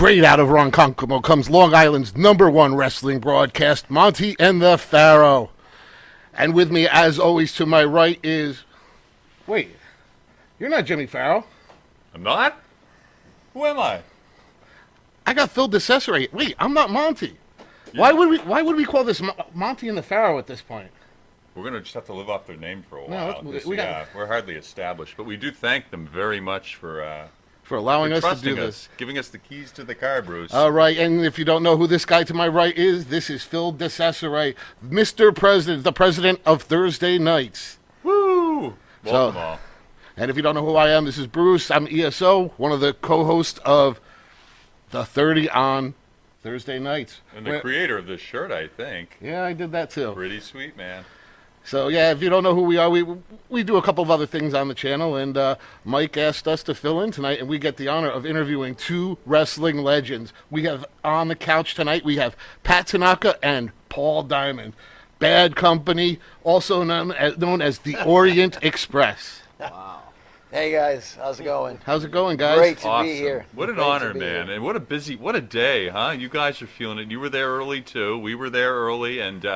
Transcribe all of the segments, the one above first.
Straight out of Ronkonkoma comes Long Island's #1 wrestling broadcast, Monte and the Pharaoh. And with me, as always, to my right is... Wait, you're not Jimmy Pharaoh. I'm not? Who am I? I got Phil DeCesare. Wait, I'm not Monte. Why would we call this Monte and the Pharaoh at this point? We're going to just have to live off their name for a while. No, we're hardly established, but we do thank them very much for allowing us to do this. Giving us the keys to the car, Bruce. All right, and if you don't know who this guy to my right is, this is Phil DeCesare, Mr. President, the president of Thursday nights. Woo! Welcome all. And if you don't know who I am, this is Bruce. I'm ESO, one of the co-hosts of the 30 on Thursday nights. And the creator of this shirt, I think. Yeah, I did that too. Pretty sweet, man. So, yeah, if you don't know who we are, we do a couple of other things on the channel, and Mike asked us to fill in tonight, and we get the honor of interviewing two wrestling legends. We have on the couch tonight, we have Pat Tanaka and Paul Diamond. Bad Company, also known as the Orient Express. Wow. Hey, guys. How's it going? How's it going, guys? Great to Awesome. be here. What an Great honor, to be man. here. And what a day, huh? You guys are feeling it. You were there early, too. We were there early, and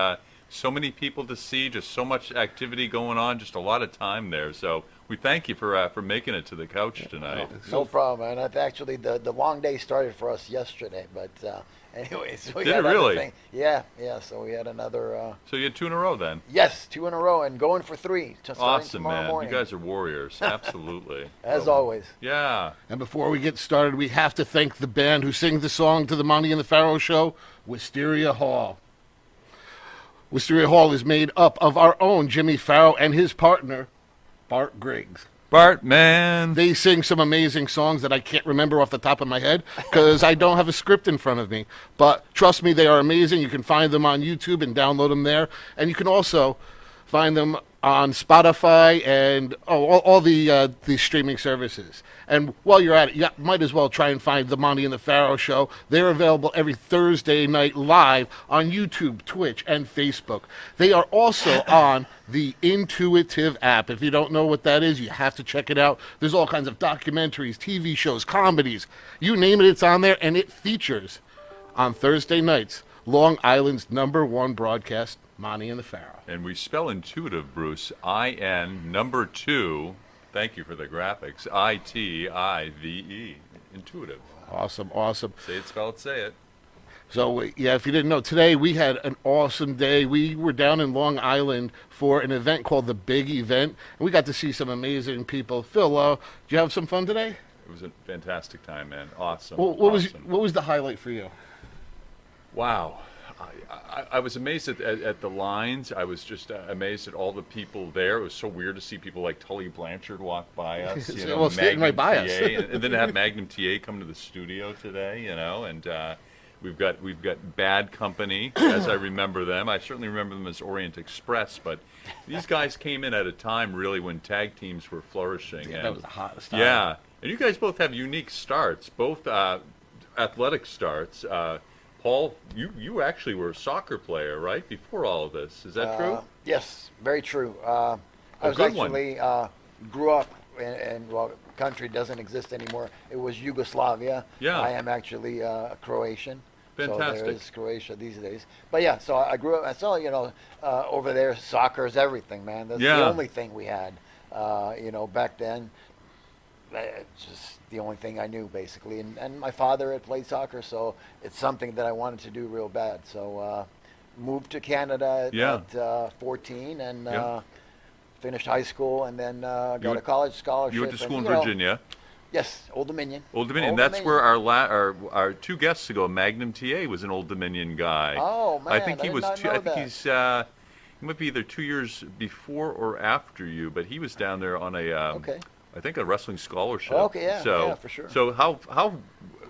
so many people to see, just so much activity going on, just a lot of time there. So we thank you for making it to the couch tonight. No problem. And actually, the long day started for us yesterday. But anyways, we Did had it really? another thing. Yeah. So we had another. So you had 2 in a row then? Yes, 2 in a row and going for 3. Awesome, tomorrow man. morning. You guys are warriors. Absolutely. As always. Yeah. And before we get started, we have to thank the band who sings the song to the Monte and the Pharaoh show, Wisteria Hall. Wisteria Hall is made up of our own Jimmy Pharaoh and his partner, Bart Griggs. Bart, man. They sing some amazing songs that I can't remember off the top of my head because I don't have a script in front of me. But trust me, they are amazing. You can find them on YouTube and download them there. And you can also find them on Spotify and all the streaming services. And while you're at it, you might as well try and find the Monte and the Pharaoh show. They're available every Thursday night live on YouTube, Twitch, and Facebook. They are also on the Intuitive app. If you don't know what that is, you have to check it out. There's all kinds of documentaries, TV shows, comedies. You name it, it's on there, and it features on Thursday nights Long Island's #1 broadcast, Monte and the Pharaoh. And we spell intuitive, Bruce. I-N, number 2. Thank you for the graphics. I-T-I-V-E. Intuitive. Awesome. Say it, spell it, say it. So, yeah, if you didn't know, today we had an awesome day. We were down in Long Island for an event called The Big Event, and we got to see some amazing people. Phil, did you have some fun today? It was a fantastic time, man. Awesome. Well, what was the highlight for you? Wow. I was amazed at the lines. I was just amazed at all the people there. It was so weird to see people like Tully Blanchard walk by us. You know, Well, standing right by us. and then have Magnum TA come to the studio today. You know, and we've got Bad Company as I remember them. I certainly remember them as Orient Express, but these guys came in at a time really when tag teams were flourishing. Yeah, and, that was the hottest time. Yeah, and you guys both have unique starts, both athletic starts. Paul, you actually were a soccer player, right, before all of this. Is that true? Yes, very true. I was good one. actually grew up in well, country doesn't exist anymore. It was Yugoslavia. Yeah. I am actually Croatian. Fantastic. So there is Croatia these days. But yeah, so I grew up. I saw, over there, soccer is everything, man. That's Yeah. the only thing we had. Back then, it's just the only thing I knew, basically. And my father had played soccer, so it's something that I wanted to do real bad. So moved to Canada at 14 and finished high school, and then got a college scholarship. You went to school in and, Virginia. Yes, Old Dominion. Old Dominion. That's where our 2 guests ago, Magnum TA was an Old Dominion guy. Oh man, I think he did was. not know I think that. he's. He might be either 2 years before or after you, but he was down there on a. Okay. I think a wrestling scholarship. Okay, yeah, So, yeah, for sure. So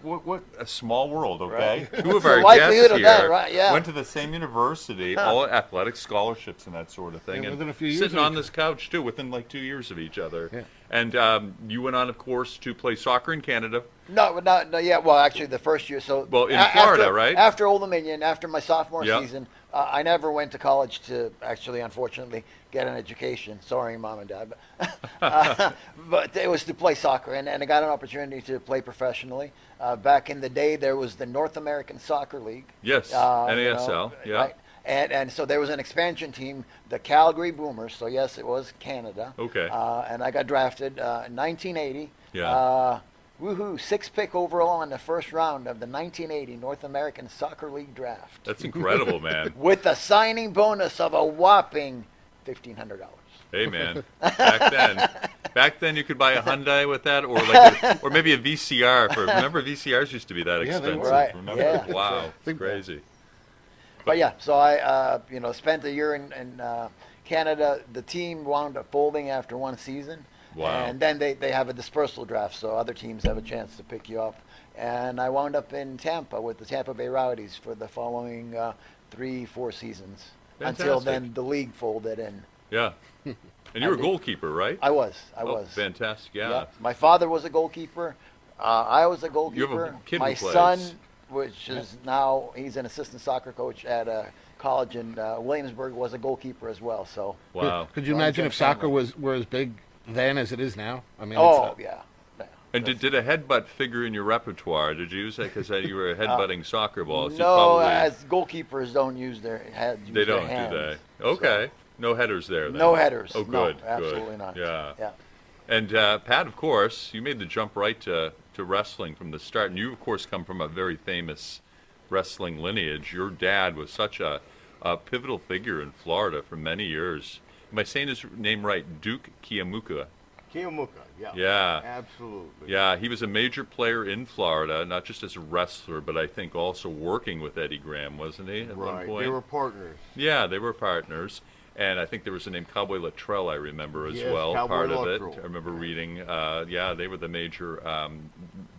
what a small world, okay? Right. 2 of The our likelihood guests of here that, right, yeah. went to the same university, all athletic scholarships and that sort of thing. Yeah, and within a few years sitting of on each this couch too, within like 2 years of each other. Yeah. And you went on, of course, to play soccer in Canada. No, yeah. Well, actually, the first year. So Well, in Florida, after, right? After Old Dominion, after my sophomore Yeah. season, I never went to college to actually, unfortunately, get an education. Sorry, mom and dad, but it was to play soccer, and I got an opportunity to play professionally. Back in the day, there was the North American Soccer League. Yes, NASL, yeah. Right? And so there was an expansion team, the Calgary Boomers. So yes, it was Canada. Okay. And I got drafted in 1980. Yeah. Woohoo! 6th pick overall in the first round of the 1980 North American Soccer League draft. That's incredible, man. With a signing bonus of a whopping $1,500. Hey, man. Back then you could buy a Hyundai with that, or maybe a VCR. Remember VCRs used to be that Yeah, they expensive. were. Right. Remember? Yeah. Wow, it's crazy. But yeah, so I spent a year in Canada. The team wound up folding after one season. Wow. And then they have a dispersal draft, so other teams have a chance to pick you up. And I wound up in Tampa with the Tampa Bay Rowdies for the following 3-4 seasons. Until Fantastic. then, the league folded, and Yeah. And you were a goalkeeper, right? I was. Fantastic, yeah. Yeah. My father was a goalkeeper. I was a goalkeeper. You have a kid My who plays. son, which is now he's an assistant soccer coach at a college in Williamsburg, was a goalkeeper as well. So. Wow. Could you Well, imagine I'm if soccer family. were as big then as it is now? I mean, Oh yeah. And did a headbutt figure in your repertoire? Did you use that because you were headbutting soccer balls? You No, probably, as goalkeepers don't use their heads. Use they their don't, hands. do they? Okay. No headers there, then. No headers. Oh, No, good. absolutely good. not. Yeah. Yeah. And Pat, of course, you made the jump right to wrestling from the start. And you, of course, come from a very famous wrestling lineage. Your dad was such a pivotal figure in Florida for many years. Am I saying his name right? Duke Kiamuka. Kiamuka, yeah. Yeah. Absolutely. Yeah, he was a major player in Florida, not just as a wrestler, but I think also working with Eddie Graham, wasn't he, at one Right. point? They were partners. Yeah, they were partners. And I think there was a name Cowboy Luttrell, I remember, as Yes, well, Cowboy part of Luttrell. it. I remember reading. Yeah, they were the major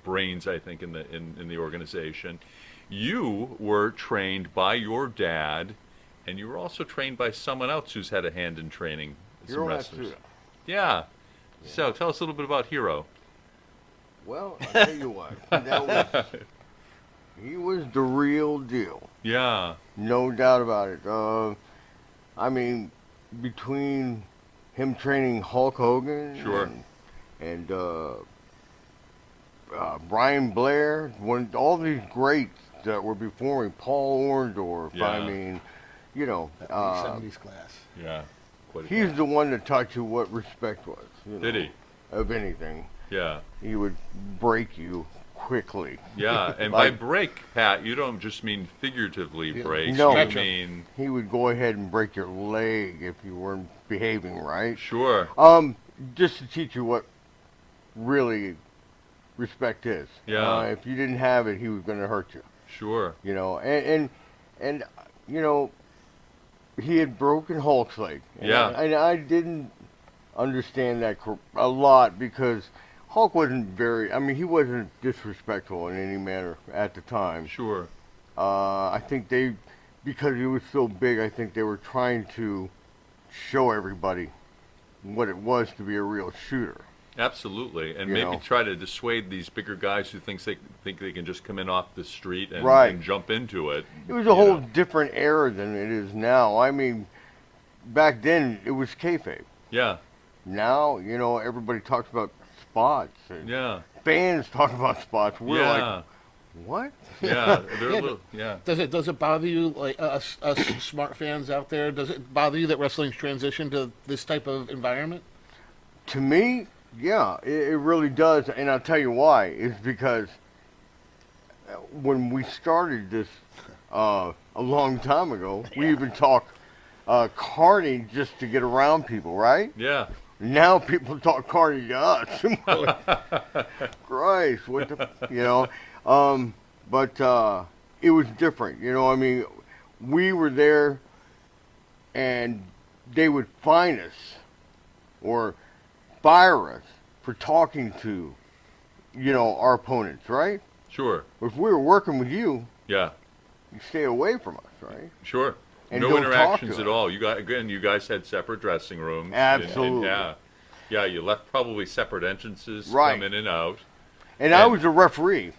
brains, I think, in the organization. You were trained by your dad, and you were also trained by someone else who's had a hand in training some Hiro wrestlers. Matsuda. Yeah. So tell us a little bit about Hiro. Well, I'll tell you what. He was the real deal. Yeah. No doubt about it. I mean, between him training Hulk Hogan Sure. and Brian Blair, all these greats that were before him, Paul Orndorff, Yeah. I mean, you know, 70s class. Yeah. Quite a he's guy. the one that taught you what respect was. You Did know, he? Of anything. Yeah. He would break you quickly. Yeah. And by Like- break, Pat, you don't just mean figuratively break. No. You Gotcha. mean, He would go ahead and break your leg if you weren't behaving right. sure. Just to teach you what really respect is. Yeah. If you didn't have it, he was going to hurt you. Sure. You know, and you know, he had broken Hulk's leg. Yeah. And I didn't understand that a lot because Hulk wasn't he wasn't disrespectful in any manner at the time. Sure. I think because he was so big, I think they were trying to show everybody what it was to be a real shooter. Absolutely, and You maybe know. try to dissuade these bigger guys who think they can just come in off the street and, Right. and jump into it. It was a you whole know. different era than it is now. I mean, back then it was kayfabe. Yeah, Now, you know, everybody talks about spots. And yeah, fans talk about spots. We're yeah, like, what? yeah. They're Yeah, a little, yeah. Does it bother you, like us smart fans out there? Does it bother you that wrestling's transitioned to this type of environment? To me, yeah, it really does. And I'll tell you why. It's because when we started this a long time ago, we even talked carting just to get around people, right? Yeah, Now people talk carting to us. Christ, what the, you know? But it was different, you know. I mean, we were there, and they would fine us or fire us for talking to, you know, our opponents, right? sure. If we were working with you, Yeah, you stay away from us, right? sure. And No don't talk interactions to at us. all. You guys had separate dressing rooms. and Absolutely. yeah. You left probably separate entrances, Right. come in and out. And I And- was a referee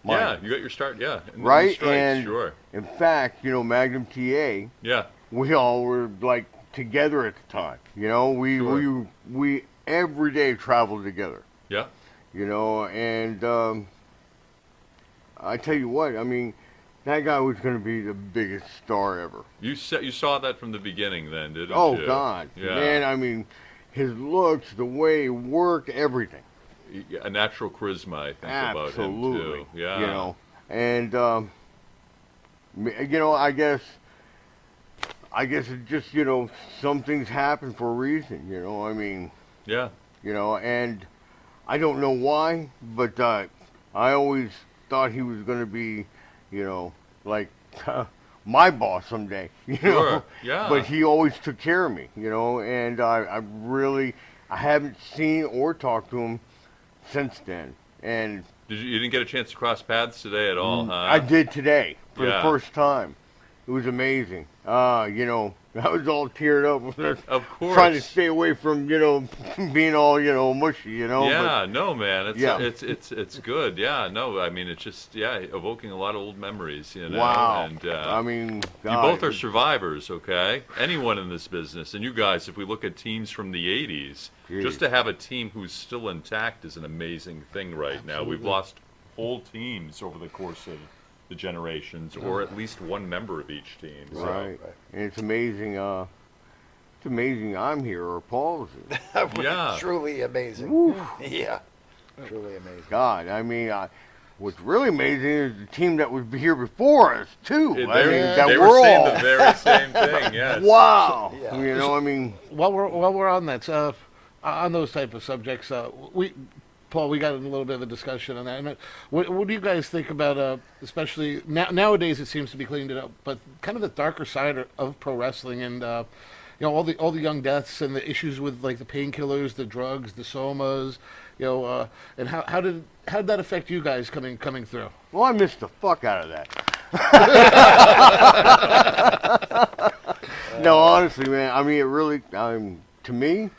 Yeah, you got your start. Yeah, in right? the strikes, And sure. in fact, Magnum TA, Yeah, we all were like together at the time. Sure. We every day traveled together. yeah. And I tell you what, I mean, that guy was going to be the biggest star ever. You saw that from the beginning, then, didn't Oh you? God, Yeah. man! I mean, his looks, the way he worked, everything. A natural charisma, I think, about him Absolutely. too. Yeah. And I guess it just some things happen for a reason. I mean, Yeah. and I don't know why, but I always thought he was going to be, like my boss someday. Sure. Yeah. But he always took care of me. And I haven't seen or talked to him since then. And You didn't get a chance to cross paths today at all, huh? I did today for the Yeah. first time. It was amazing. I was all teared up. Of course. Trying to stay away from, being all, mushy, Yeah, no, man, Yeah. it's good. Yeah, no, I mean, it's just evoking a lot of old memories, Wow. And I mean, you God, both are survivors, okay? Anyone in this business, and you guys, if we look at teams from the '80s, Jeez. just to have a team who's still intact is an amazing thing right now. We've lost whole teams over the course of the generations, or at least one member of each team. So. Right. And it's amazing. It's amazing I'm here or Paul's here. Yeah. Truly amazing. Woo. Yeah. Truly amazing. God, I mean, what's really amazing is the team that was here before us too. They, I mean, Yeah. that they we're were saying all. the very same thing, yes. Wow. Yeah. I mean, While we're on that, on those type of subjects, Paul, we got in a little bit of a discussion on that. I mean, what do you guys think about, especially nowadays it seems to be cleaned it up, but kind of the darker side of pro wrestling and all the young deaths and the issues with like the painkillers, the drugs, the somas, and how did that affect you guys coming through? well, I missed the fuck out of that. No, honestly, man. I mean, it really. To me,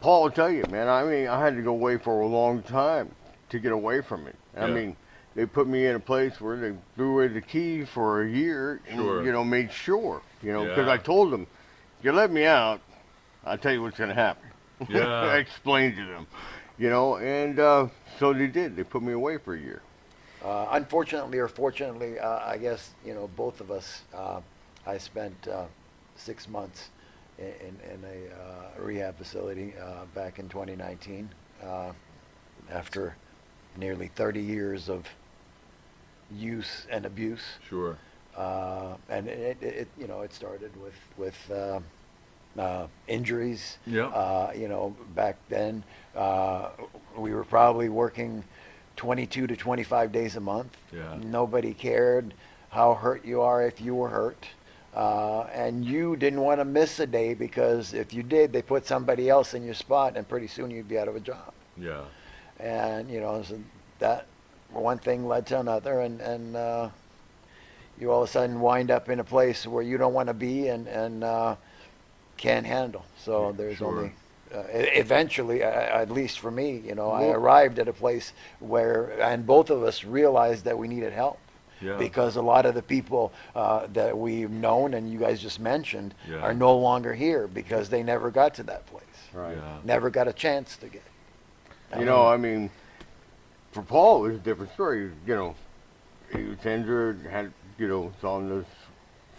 Paul will tell you, man. I mean, I had to go away for a long time to get away from it. I Yeah. mean, they put me in a place where they threw away the key for a year, and Sure. made sure, because Yeah. I told them, if you let me out, I'll tell you what's going to happen. Yeah. I explained to them, and so they did. They put me away for a year. Unfortunately or fortunately, I guess, both of us, I spent 6 months in a rehab facility back in 2019 after nearly 30 years of use and abuse. Sure. And it started with injuries. Yeah. Back then we were probably working 22 to 25 days a month. Yeah. Nobody cared how hurt you are if you were hurt. And you didn't want to miss a day because if you did, they put somebody else in your spot and pretty soon you'd be out of a job. Yeah. And, so that one thing led to another and you all of a sudden wind up in a place where you don't want to be and can't handle. So there's Sure. only, eventually, at least for me, I arrived at a place where, and both of us realized that we needed help. Yeah. Because a lot of the people that we've known and you guys just mentioned Yeah. are no longer here because they never got to that place. Right. Yeah. Never got a chance to get. I mean, for Paul, it was a different story. He was injured, had, it's on the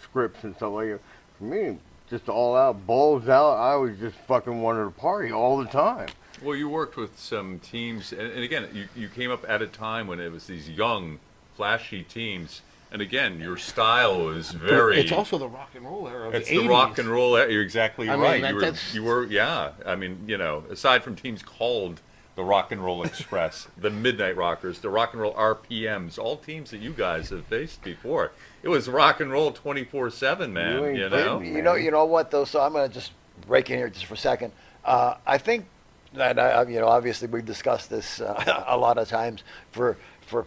scripts and stuff like that. For me, just all out, balls out, I was just fucking wanted to party all the time. Well, you worked with some teams, and again, you came up at a time when it was these young, flashy teams, and again, your style was very. It's also the rock and roll era of It's the the 80s. rock and roll. You're exactly I mean, right. that's- You were, yeah. I mean, aside from teams called the Rock and Roll Express, the Midnight Rockers, the Rock and Roll RPMs, all teams that you guys have faced before. It was rock and roll 24/7, man. You ain't You know. kidding. You know what though? So I'm going to just break in here just for a second. I think that obviously we've discussed this a lot of times. For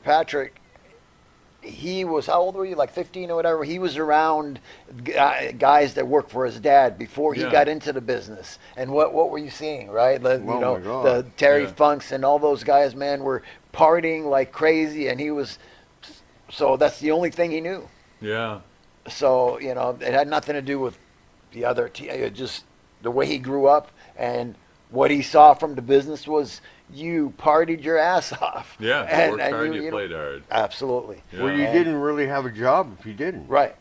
Patrick, he was, how old were you? Like 15 or whatever. He was around guys that worked for his dad before he Yeah. got into the business. And what were you seeing, right? Oh, my God. The Terry Yeah. Funks and all those guys, man, were partying like crazy, and he was. So that's the only thing he knew. Yeah. So it had nothing to do with the other. Just the way he grew up and what he saw from the business was you partied your ass off. Yeah. and, Worked and hard, you know, played hard. Absolutely. Yeah. Well, you And- didn't really have a job if you didn't. Right.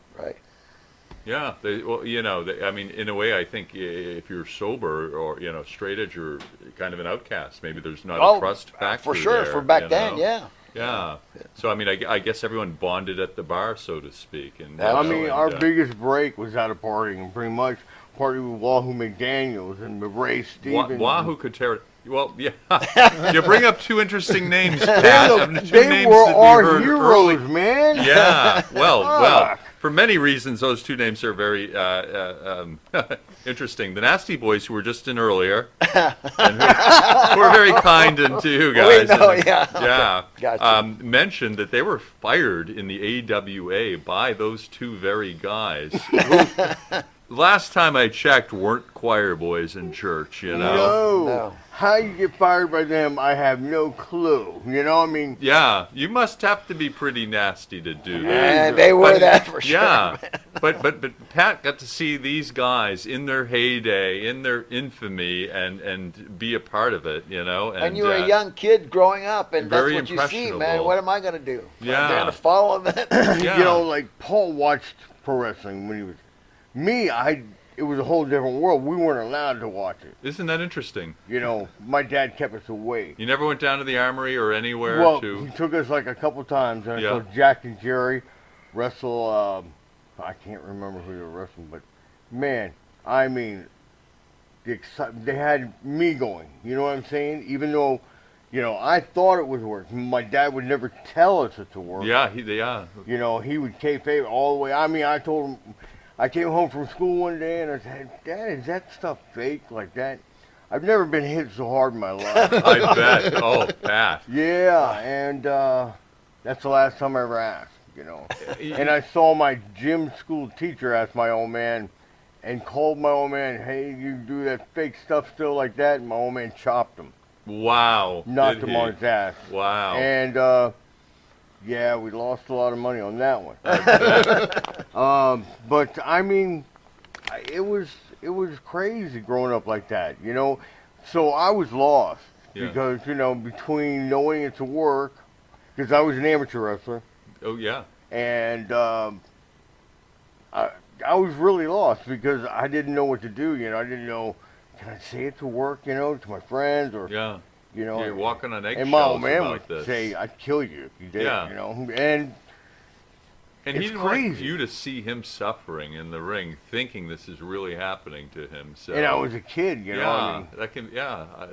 Yeah, I mean, in a way, I think if you're sober or straight edge, you're kind of an outcast. Maybe there's not a trust factor for sure. there, For back you then, know? yeah. Yeah. So I mean, I guess everyone bonded at the bar, so to speak. And I I you know, mean, and, our biggest break was out of partying, pretty much party with Wahoo McDaniels and Ray Stevens. Wahoo could tear it. Well, yeah. You bring up two interesting names, Pat. Two They names were that we our heard heroes, early. man. Yeah. Well. Fuck. For many reasons, those two names are very interesting. The Nasty Boys, who were just in earlier, and who were very kind and to you guys. know, and, yeah. Yeah. Gotcha. Mentioned that they were fired in the AWA by those two very guys. Who, last time I checked, weren't choir boys in church. No. How you get fired by them, I have no clue. I mean, Yeah, you must have to be pretty nasty to do that. And they were But- that for sure. Yeah, but Pat got to see these guys in their heyday, in their infamy, and be a part of it, And you were a young kid growing up, and that's very what you see, man. impressionable. What am I going to do? Yeah. I'm going to follow that. Yeah. like Paul watched pro wrestling when he was. Me, it was a whole different world. We weren't allowed to watch it. Isn't that interesting? My dad kept us away. You never went down to the armory or anywhere Well, to. he took us like a couple times, and I Yeah. saw Jack and Jerry wrestle. I can't remember who they were wrestling, but man, I mean, they had me going. You know what I'm saying? Even though, I thought it was work. My dad would never tell us it's a work. Yeah, He would kayfabe all the way. I mean, I told him. I came home from school one day and I said, "Dad, is that stuff fake like that?" I've never been hit so hard in my life. I bet. Oh, Pat. Yeah, and that's the last time I ever asked, And I saw my gym school teacher ask my old man and called my old man, "Hey, you do that fake stuff still like that?" And my old man chopped him, Wow. knocked Did him he? on his ass. Wow. And, yeah, we lost a lot of money on that one. But I mean, it was crazy growing up like that, So I was lost Yeah. because between knowing it's a work, because I was an amateur wrestler, Oh, yeah. and I was really lost because I didn't know what to do. I didn't know, can I say it's a work, to my friends or Yeah. You're walking on eggshells and my old man about would this. say, "I'd kill you if you did," Yeah. And And he It's didn't want crazy. you to see him suffering in the ring, thinking this is really happening to him. So I was a kid, yeah, I mean, that can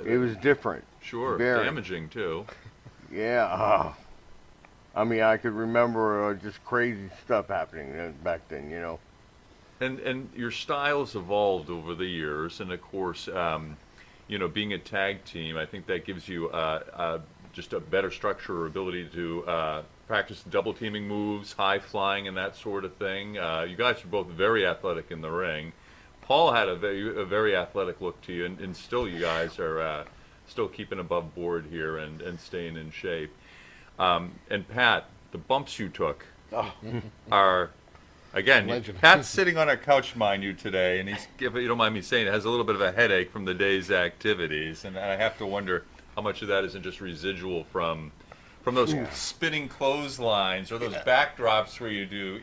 it was different. sure very. damaging too. Yeah. I mean, I could remember just crazy stuff happening back then, And your styles evolved over the years, and of course, being a tag team, I think that gives you just a better structure or ability to practice double teaming moves, high flying, and that sort of thing. You guys are both very athletic in the ring. Paul had a very athletic look to you, and still you guys are still keeping above board here and staying in shape. And Pat, the bumps you took are, again, Legend. Pat's sitting on a couch, mind you, today, and he's, if you don't mind me saying, has a little bit of a headache from the day's activities, and I have to wonder how much of that isn't just residual from those spinning clotheslines or those backdrops where you do,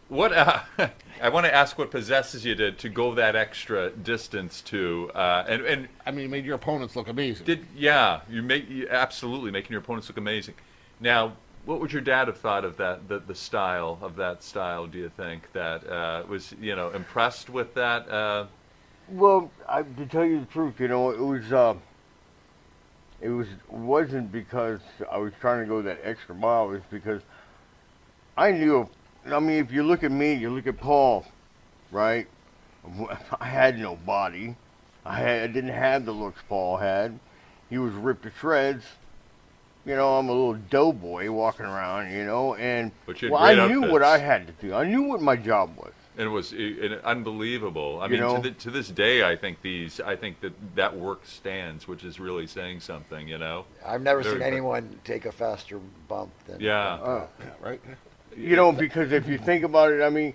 what I want to ask what possesses you to go that extra distance to, and I mean, it made your opponents look amazing. you absolutely making your opponents look amazing. Now, what would your dad have thought of that, the style of that style? Do you think that was impressed with that? Well, to tell you the truth, it wasn't because I was trying to go that extra mile. It was because I knew. I mean, if you look at me, you look at Paul, right? I had no body. I didn't have the looks Paul had. He was ripped to shreds, You know, I'm a little doughboy walking around, you know, and But you had well, great I knew what I outfits. had to do. I knew what my job was. And it was unbelievable. I You mean, know? to this day, I think that work stands, which is really saying something. I've never Very seen good. anyone take a faster bump than. Yeah. Right? You know, because if you think about it, I mean,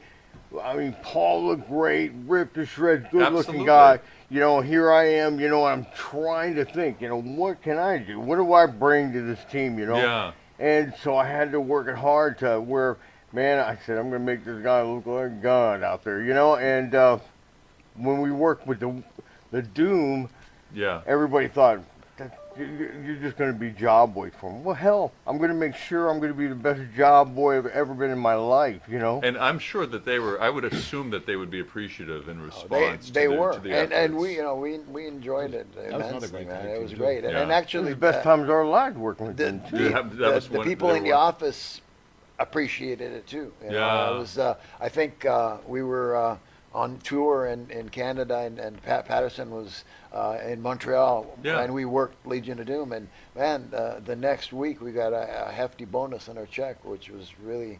Paul looked great, ripped to shreds, good-looking Absolutely. guy. You know, here I am. You know, I'm trying to think. You know, what can I do? What do I bring to this team? You know. Yeah. And so I had to work it hard to where, man, I said I'm gonna make this guy look like God out there. You know. And when we worked with the Doom, Yeah. everybody thought that you're just going to be job boy for him. Well, hell, I'm going to make sure I'm going to be the best job boy I've ever been in my life, you know? And I'm sure that I would assume that they would be appreciative in response They were, to the and efforts. we we enjoyed it another immensely, great man. tag It team, was too. great, Yeah. and It actually was the best times of our lives working with the, them, too. Yeah, that was the one- people they in the were- office appreciated it too. You know, Yeah. it was. I think we were on tour in Canada, and Pat Patterson was in Montreal, Yeah. and we worked Legion of Doom. And man, the next week we got a hefty bonus on our check, which was really,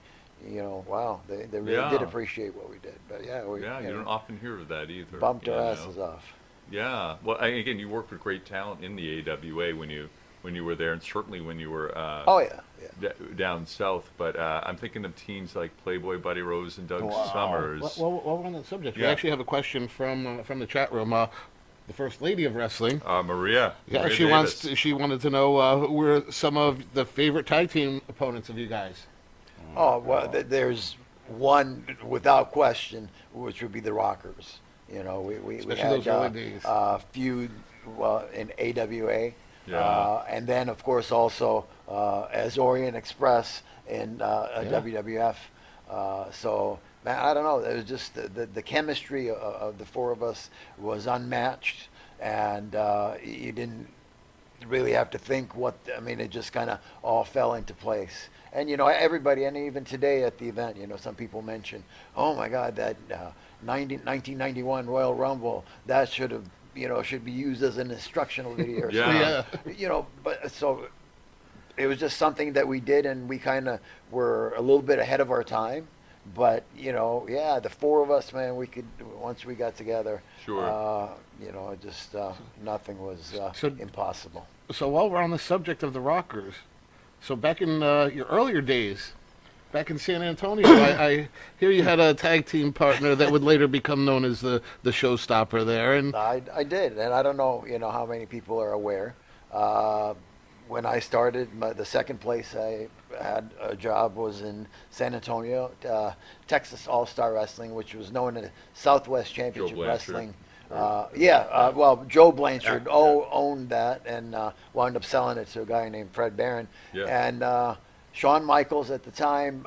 wow. They really did Yeah. appreciate what we did. But yeah, we Yeah, you don't often hear of that either. bumped you our know? asses off. Yeah. Well, again, you worked with great talent in the AWA when you were there, and certainly when you were Oh yeah, yeah. down south. But I'm thinking of teams like Playboy Buddy Rose and Doug Wow. Summers. Well, while we're on that subject, we Yeah. actually have a question from the chat room. The First Lady of Wrestling. Maria. Yeah, Maria she Davis. she wanted to know who were some of the favorite tag team opponents of you guys. Oh well, there's one without question, which would be the Rockers. We Especially had those early days. feud in AWA, Yeah. and then of course also as Orient Express in WWF. So man, I don't know. It was just the chemistry of the four of us was unmatched, and you didn't really have to think what. I mean, it just kind of all fell into place. And everybody, and even today at the event, some people mention, oh my God, that 1991 Royal Rumble, that should be used as an instructional video. Or Yeah. something. But so it was just something that we did, and we kind of were a little bit ahead of our time. But yeah, the four of us, man, we could once we got together. Sure. Just nothing was So- impossible. So while we're on the subject of the Rockers, so back in your earlier days, back in San Antonio, I hear you had a tag team partner that would later become known as the showstopper there, and I did, and I don't know, how many people are aware. When I started, the second place I had a job was in San Antonio, Texas All-Star Wrestling, which was known as Southwest Championship Blanchard. Wrestling. Well, Joe Blanchard owned that and wound up selling it to a guy named Fred Barron. Yeah. And Shawn Michaels at the time,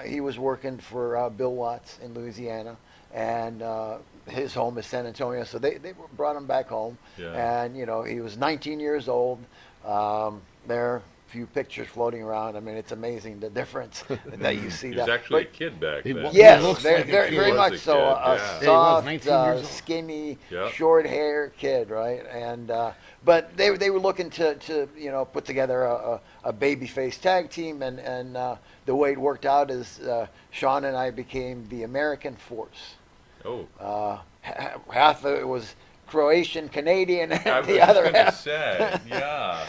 he was working for Bill Watts in Louisiana, and his home is San Antonio. So they brought him back home, Yeah. and he was 19 years old. There, few pictures floating around. I mean, it's amazing the difference that you see. He was that. actually a But- kid back He then. wa- Yes, looks very, like a very, kid. very Was much a so. kid, A yeah. Yeah, he was soft, 19 years old. skinny, Yep. short hair kid, right? And but they were looking to put together a babyface tag team, and the way it worked out is Sean and I became the American Force. Oh. Half of it was Croatian, Canadian, I and was the just other gonna half. say, yeah.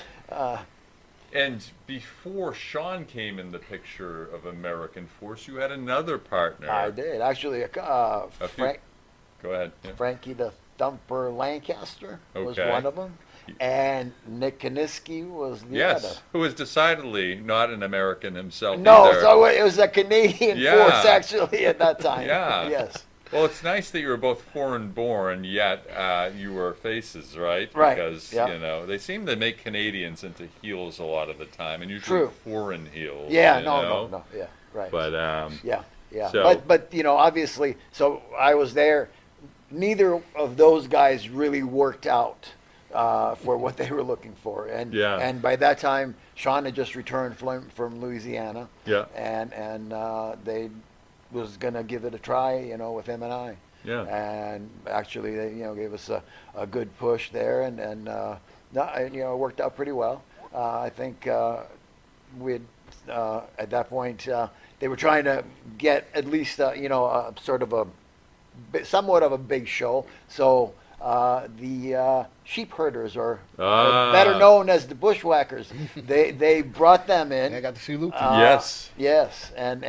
And before Sean came in the picture of American Force, you had another partner. I did actually. few- Go ahead. Yeah. Frankie the Thumper Lancaster was Okay. one of them, and Nick Kaniski was the Yes, other. who was decidedly not an American himself No, either. so it was a Canadian Yeah. force actually at that time. Yeah. Yes. Well, it's nice that you were both foreign-born, yet you were faces, right? Right, Because yeah. they seem to make Canadians into heels a lot of the time, and usually True. foreign heels. Yeah. you No. know? No. Yeah. Right. But yeah. Yeah. So- But obviously, so I was there. Neither of those guys really worked out for what they were looking for, and Yeah. and by that time, Sean had just returned from Louisiana. Yeah. And they was gonna give it a try, with him and I. Yeah. And actually, they gave us a good push there, and no, it worked out pretty well. I think we'd at that point they were trying to get at least a sort of somewhat of a big show. So the sheep herders, are better known as the bushwhackers, they brought them in. I got to see Luke. Yes. Yes, and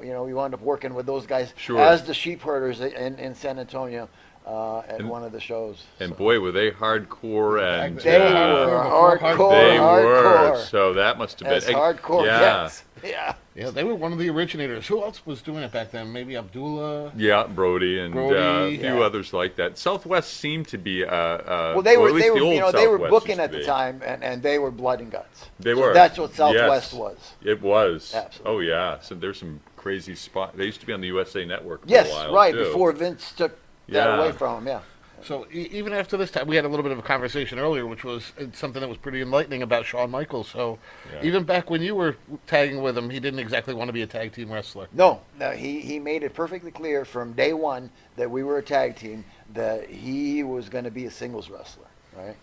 we wound up working with those guys Sure. as the sheep herders in San Antonio at one of the shows. And So. boy, were they hardcore and They were they hardcore. were. So that must have As been hardcore Yeah. gets. Yeah. Yeah, they were one of the originators. Who else was doing it back then? Maybe Abdullah. Yeah, Brody and Brody, a few yeah. others like that. Southwest seemed to be Well, they or were at least they were the old they were Southwest booking used to at the be. time, and they were blood and guts. They So were. that's what Southwest Yes. was. It was. Absolutely. Oh yeah. So there's some crazy spot. They used to be on the USA Network for Yes, a while right too. before Vince took that Yeah. away from him. Yeah. So even after this time, we had a little bit of a conversation earlier, which was something that was pretty enlightening about Shawn Michaels. So Yeah. even back when you were tagging with him, he didn't exactly want to be a tag team wrestler. No, he made it perfectly clear from day one that we were a tag team, that he was going to be a singles wrestler, right?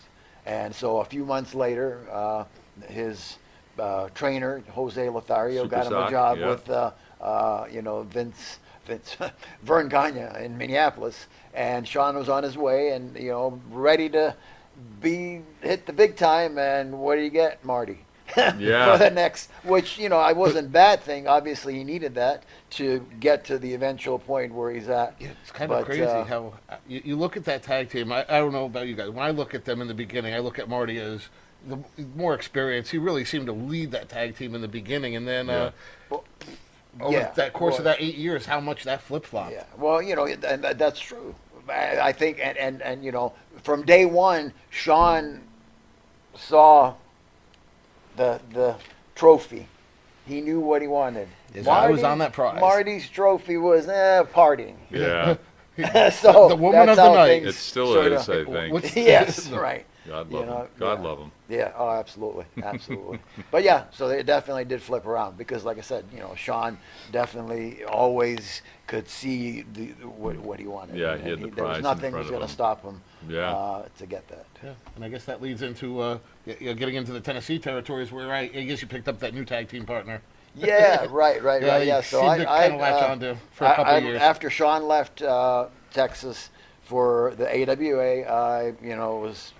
And so a few months later, his trainer Jose Lothario got him a Supersock, job yeah. with Vince Vern Gagne in Minneapolis, and Shawn was on his way and ready to hit the big time. And what do you get, Marty? Yeah. For the next, which I wasn't a bad thing. Obviously, he needed that to get to the eventual point where he's at. Yeah, it's kind of crazy how you look at that tag team. I don't know about you guys. When I look at them in the beginning, I look at Marty as the more experienced. He really seemed to lead that tag team in the beginning, and then Yeah. over that course of that 8 years, how much that flip flopped. Yeah, well, and that's true. I think, and from day one, Shawn saw the trophy. He knew what he wanted. His eye was on that prize. Marty's trophy was partying. Yeah. So The woman that's of the how night. things It still sorta- is, I think. What's- Yes, right. God love You know, him. God yeah. love him. Yeah, oh, absolutely, absolutely. But yeah, so they definitely did flip around because, like I said, Shawn definitely always could see what he wanted. Yeah, And he had the there was prize in nothing front was of going him. to stop him. Yeah. To get that. Yeah, and I guess that leads into getting into the Tennessee territories, where I guess you picked up that new tag team partner. Yeah, right. Yeah, Yeah. you So seemed to kinda latch onto for a couple of years. After Shawn left Texas for the AWA, I was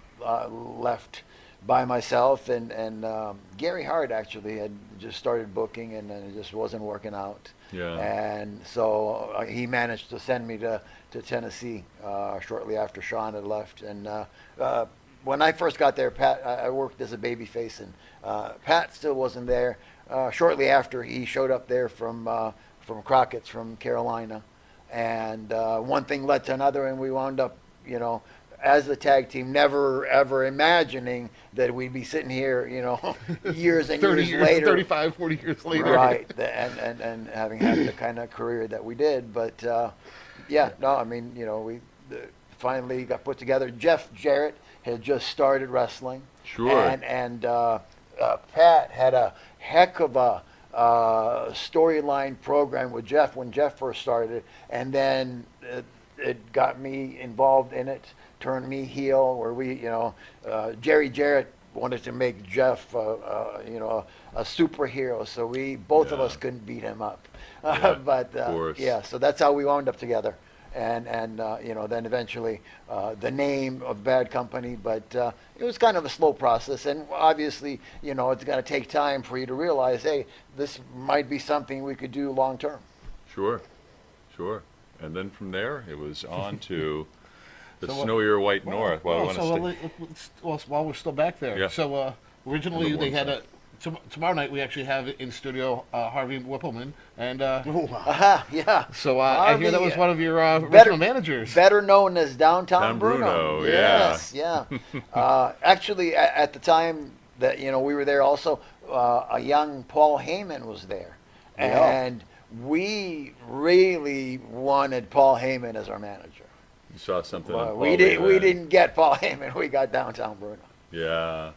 left by myself, and Gary Hart actually had just started booking, and then it just wasn't working out. Yeah. And so he managed to send me to Tennessee shortly after Shawn had left. And when I first got there, Pat, I worked as a babyface, and Pat still wasn't there. Shortly after, he showed up there from Crockett's from Carolina, and one thing led to another, and we wound up, as a tag team, never ever imagining that we'd be sitting here, years and 30 years years, later, 35, 40 years later. right? And having had the kind of career that we did, but yeah, no, I mean, we finally got put together. Jeff Jarrett had just started wrestling, Sure. and Pat had a heck of a storyline program with Jeff when Jeff first started, and then it got me involved in it, turned me heel, where we, Jerry Jarrett wanted to make Jeff, a superhero, so we both of Yeah. us couldn't beat him up. Yeah, But of course. yeah, so that's how we wound up together, and then eventually the name of Bad Company. But it was kind of a slow process, and obviously, it's going to take time for you to realize, hey, this might be something we could do long term. Sure. And then from there, it was on to the So what- snowier white north. Well, I want to while we're still back there. Yeah. So originally Number they one had tomorrow night we actually have in studio Harvey Whippleman, and Aha, yeah. so I hear that Harvey, was one of your original better- managers. Better known as Downtown Don Bruno, yeah. Yes, yeah. Actually, at the time that we were there, also a young Paul Heyman was there, Yeah. and we really wanted Paul Heyman as our manager. You saw something. in Well, Paul we Heyman. didn't get Paul Heyman. We got Downtown Bruno. Yeah.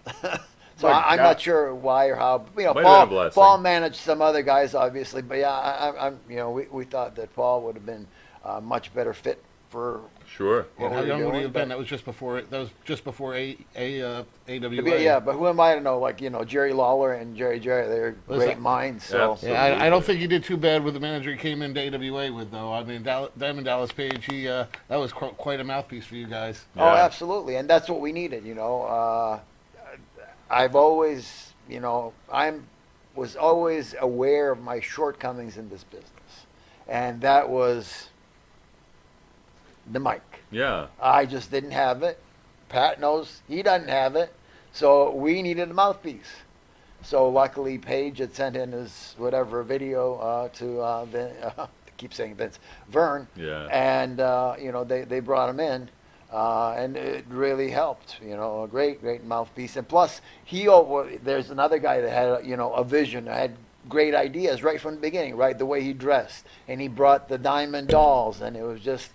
So My I'm God. not sure why or how. Might have been a blessing. Paul managed some other guys, obviously, but yeah, we thought that Paul would have been a much better fit for. Sure. Well, how What are we young would he doing? have been? But- That was just before. That was just before AWA. Yeah, but who am I to know? Like, Jerry Lawler and Jerry, they're Listen, great minds. So Absolutely. Yeah, I don't think he did too bad with the manager he came into AWA with, though. I mean, Diamond Dallas Page, that was quite a mouthpiece for you guys. Oh, Yeah. absolutely, and that's what we needed. I've always, was always aware of my shortcomings in this business, and that was the mic. Yeah. I just didn't have it. Pat knows he doesn't have it, so we needed a mouthpiece. So luckily, Paige had sent in his whatever video to keep saying Vince Vern, Yeah. and they brought him in, and it really helped. A great mouthpiece, and plus there's another guy that had a vision, had great ideas right from the beginning, right? The way he dressed, and he brought the diamond dolls, and it was just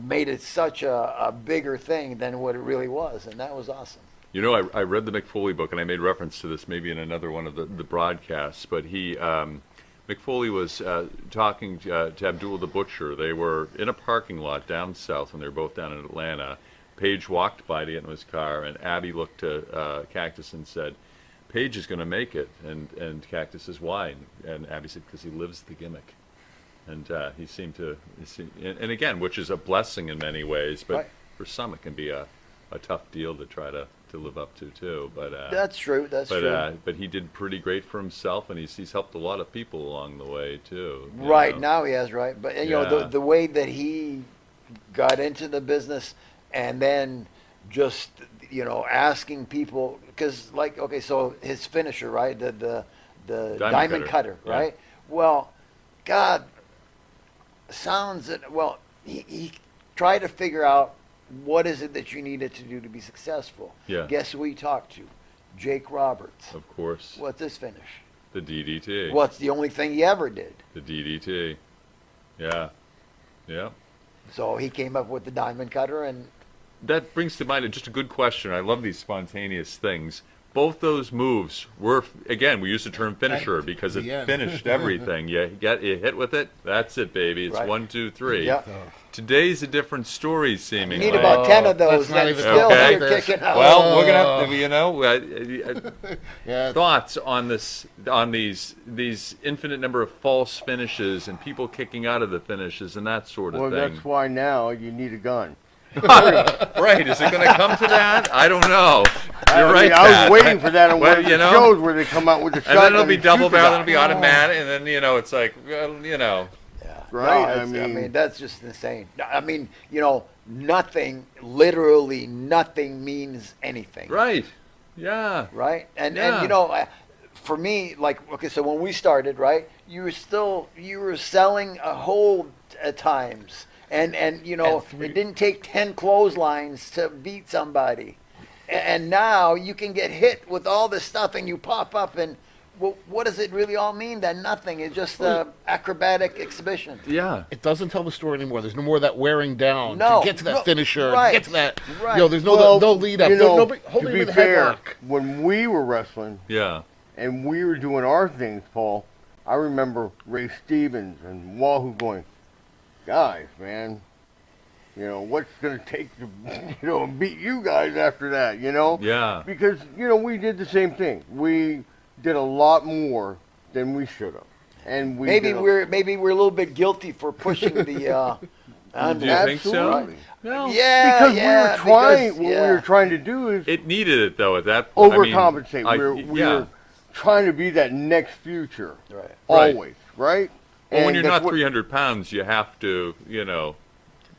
made it such a bigger thing than what it really was, and that was awesome. I read the McFoley book, and I made reference to this maybe in another one of the broadcasts, but McFoley was talking to Abdul the Butcher. They were in a parking lot down south when they were both down in Atlanta. Paige walked by to get in his car, and Abby looked to Cactus and said, Paige is going to make it. And Cactus says, why? And Abby said, because he lives the gimmick. And he seemed to, and again, which is a blessing in many ways, but Right. for some it can be a tough deal to try to live up to too. But That's true. That's true. but he did pretty great for himself, and he's helped a lot of people along the way too. Right now he has, right, but Yeah. the way that he got into the business, and then just asking people, because so his finisher, right, the diamond cutter, Yeah. right? Well, God, he tried to figure out what is it that you needed to do to be successful. Yeah. Guess who he talked to? Jake Roberts. Of course, What's his finish? the DDT. What's the only thing he ever did? The DDT. Yeah. Yeah. So he came up with the diamond cutter, and That brings to mind just a good question. I love these spontaneous things. Both those moves were, again, we use the term finisher because it The end. finished everything. You hit with it, that's it, baby. It's Right. 1, 2, 3. yeah. Today's a different story, You seemingly. need about 10 of those, let's not and even still talk you're about this. kicking out. Well, we're gonna have to, Yeah, thoughts on this, on these infinite number of false finishes and people kicking out of the finishes and that sort of Well, thing. that's why now you need a gun. Right? Is it going to come to that? I don't know. You're right. I Pat. was waiting for that on Well, one of the you know, shows where they come out with the And shotgun. then it'll be and double shoot the barrel, guy. it'll be automatic, and then it's like, well, Yeah. Right, No, I mean- that's just insane. I mean, nothing, literally nothing means anything. right? Yeah. Right? And Yeah. for me, so when we started, right, you were selling a whole at times. And it didn't take 10 clotheslines to beat somebody. And now you can get hit with all this stuff, and you pop up, and what does it really all mean? That nothing. It's just an acrobatic exhibition. Yeah. it doesn't tell the story anymore. There's no more of that wearing down No, to get to that no, finisher, right, to get to that. right. There's no Well, no lead up. you No, know, nobody to holding be with a fair, headlock. when we were wrestling Yeah. and we were doing our things, Paul, I remember Ray Stevens and Wahoo going, guys, man, what's going to take to, beat you guys after that, Yeah. Because, we did the same thing. We did a lot more than we should have. And we Maybe did a- we're a little bit guilty for pushing the. Do you think so? Absolutely. No. Yeah, Because yeah, we were trying, because- what yeah. we were trying to do is It needed it though at that point. overcompensate. I we mean, were, yeah. were trying to be that next future. Right. Right. Always, right? Well, when And you're that's not what- 300 pounds, you have to,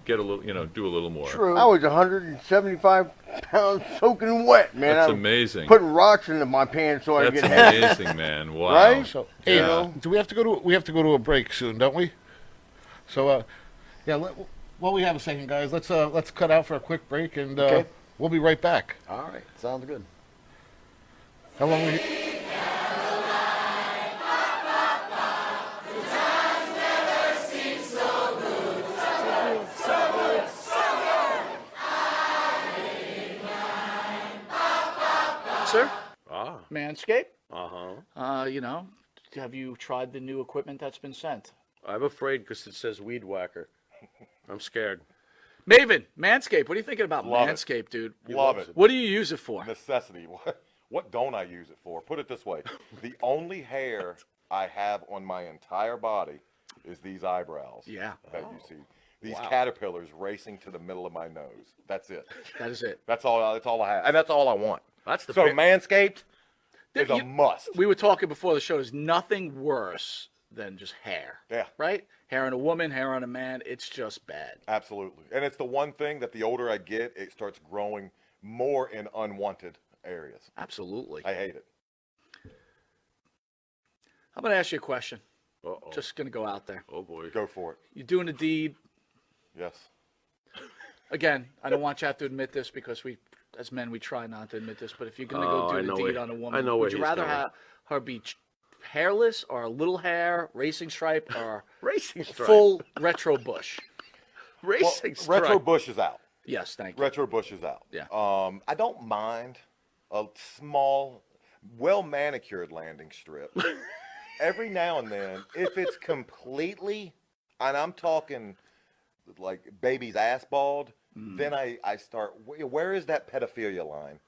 get a little, do a little more. True. I was 175 pounds soaking wet, man. That's I was amazing. Putting rocks into my pants so I That's get heavy. amazing, man. Wow. Right? So, Yeah. hey, do we have to go to? We have to go to a break soon, don't we? So, while we have a second, guys, let's cut out for a quick break, and Okay. we'll be right back. All right. Sounds good. How long? We, Sir? Ah, Manscaped? uh-huh. Have you tried the new equipment that's been sent? I'm afraid because it says weed whacker. I'm scared. Maven, Manscaped. What are you thinking about Love it. Manscaped, dude? Love it. What do you use it for? Necessity. What don't I use it for? Put it this way: the only hair I have on my entire body is these eyebrows. Yeah. That you see. These caterpillars racing to the middle of my nose. That's it. That is it. That's all I have, and that's all I want. That's the So big- Manscaped is a You- must. We were talking before the show. There's nothing worse than just hair. Yeah. Right? Hair on a woman, hair on a man. It's just bad. Absolutely. And it's the one thing that the older I get, it starts growing more in unwanted areas. Absolutely. I hate it. I'm going to ask you a question. Uh-oh. Just going to go out there. Oh boy. Go for it. You're doing a deed. Yes. Again, I don't want you to have to admit this because we, as men, we try not to admit this. But if you're going to Oh, go I do the know deed where- on a I woman, know where would you he's rather going. have her be hairless or a little hair, racing stripe, or Racing stripe. full retro bush? Well, Racing stripe. Retro Bush is out. Yes, thank you. Retro Bush is out. Yeah. I don't mind a small, well manicured landing strip. Every now and then, if it's completely, and I'm talking like baby's ass bald, then I start. Where is that pedophilia line?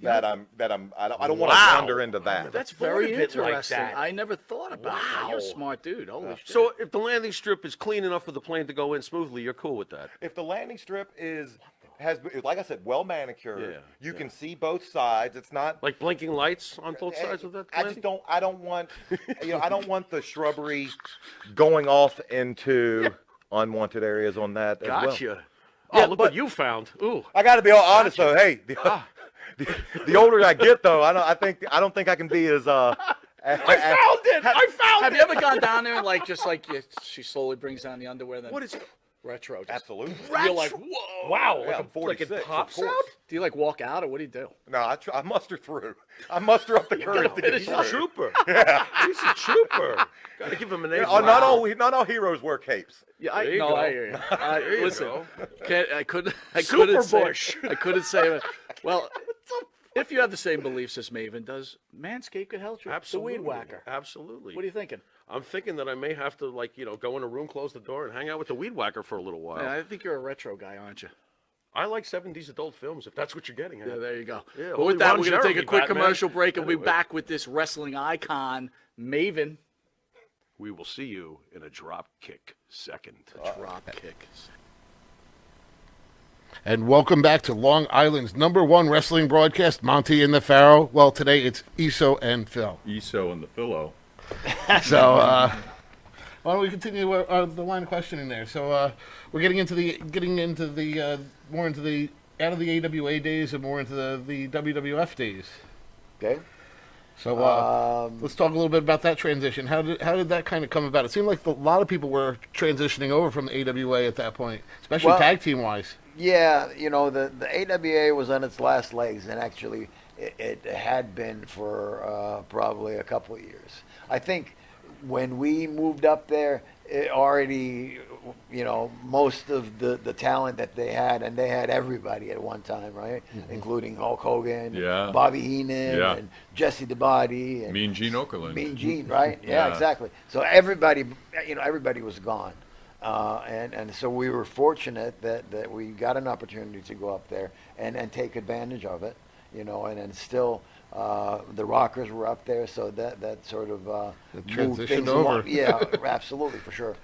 I don't want to Wow. wander into that. That's thought very of it like interesting. that. I never thought about that. You're a Wow. smart dude. Holy shit. So if the landing strip is clean enough for the plane to go in smoothly, you're cool with that. If the landing strip has, like I said, well manicured, Yeah, you can see both sides. It's not Like blinking lights on both sides of that I landing? just don't. I don't want. I don't want the shrubbery going off into unwanted areas on that as well. Gotcha. Oh, Yeah, look but- what you found. Ooh. I got to be all honest though. Hey, the older I get though, I don't think I can be as I found it! I found have it! you ever gone down there and she slowly brings down the underwear? Then What is retro? Just, Absolutely. You're like, whoa. Wow, Yeah, like, I'm like 46, it of pops course. out? Do you like walk out or what do you do? No, I muster through. I muster up the courage to get He's through. a trooper. He's a trooper. Gotta give him an A. Not all heroes wear capes. Yeah, There you go. I hear you. There you Listen, go. I couldn't Super say. Bush. I couldn't say it. Well, if you have the same beliefs as Maven does, Manscaped could help you. Absolutely. The weed whacker. Absolutely. What are you thinking? I'm thinking that I may have to, go in a room, close the door, and hang out with the weed whacker for a little while. Yeah, I think you're a retro guy, aren't you? I like 70s adult films, if that's what you're getting at. Yeah, there you go. Yeah, But holy with that, Ron we're going to take a Jeremy, quick Batman. commercial break, and we'll be Anyway. back with this wrestling icon, Maven. We will see you in a drop kick second. Drop kick. And welcome back to Long Island's #1 wrestling broadcast, Monte and the Pharaoh. Well, today it's Iso and Phil. ESO and the Philo. So, why don't we continue the line of questioning there? So, we're getting into the more into the out of the AWA days and more into the WWF days. Okay. So, let's talk a little bit about that transition. How did that kind of come about? It seemed like a lot of people were transitioning over from the AWA at that point, especially Well- tag team wise. Yeah, the AWA was on its last legs, and actually it had been for probably a couple of years. I think when we moved up there, it already, most of the talent that they had, and they had everybody at one time, right? Including Hulk Hogan, Yeah. Bobby Heenan, Yeah. and Jesse DeBody, and Mean Gene Okerlund. Mean Gene, right? Yeah, Yeah. exactly. So everybody was gone. And so we were fortunate that we got an opportunity to go up there and take advantage of it, and still the Rockers were up there, so that sort of moved transitioned things over. along. Yeah, absolutely, for sure.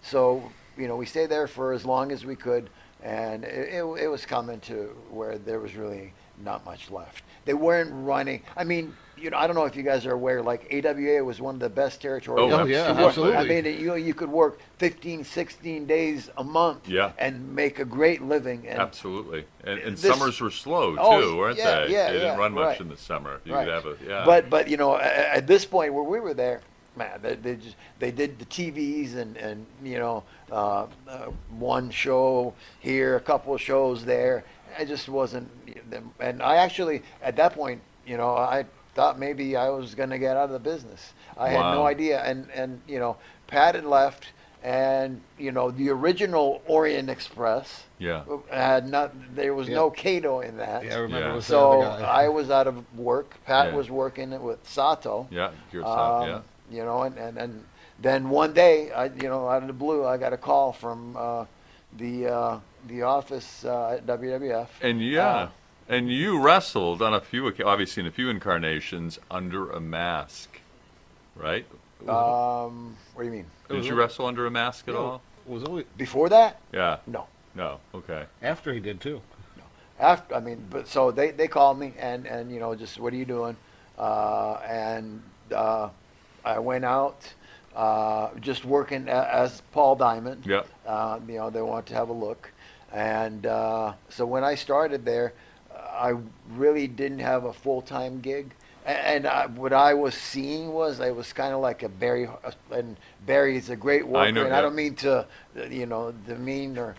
So we stayed there for as long as we could, and it was coming to where there was really not much left. They weren't running. I mean, I don't know if you guys are aware, like AWA was one of the best territories. Oh, Oh, yeah, absolutely. absolutely. I mean, you could work 15, 16 days a month Yeah. and make a great living. And Absolutely. And This- summers were slow, too, Oh, weren't yeah, they? yeah, They didn't yeah, run much right. in the summer. You Right. could have a, yeah. But at this point where we were there, man, they did the TVs and one show here, a couple of shows there. I just wasn't, and I actually at that point, I thought maybe I was going to get out of the business. I had no Wow. idea, and Pat had left, and the original Orient Express Yeah. had not. There was Yeah. no Kato in that. Yeah, I remember Yeah. it was the So other guy. I was out of work. Pat Yeah. was working with Sato. Yeah. You're top, And then one day, out of the blue, I got a call from the office at WWF. And and you wrestled on obviously in a few incarnations under a mask, right? What do you mean? Did you wrestle under a mask at all? It was always Before that? Yeah. No. No. Okay. after he did too. After, I mean, but so they called me and just what are you doing? I went out, just working as Paul Diamond. Yeah. They wanted to have a look, and so when I started there, I really didn't have a full-time gig. And what I was seeing was I was kind of like a Barry, and Barry is a great worker, know, and yeah. I don't mean to, demean or,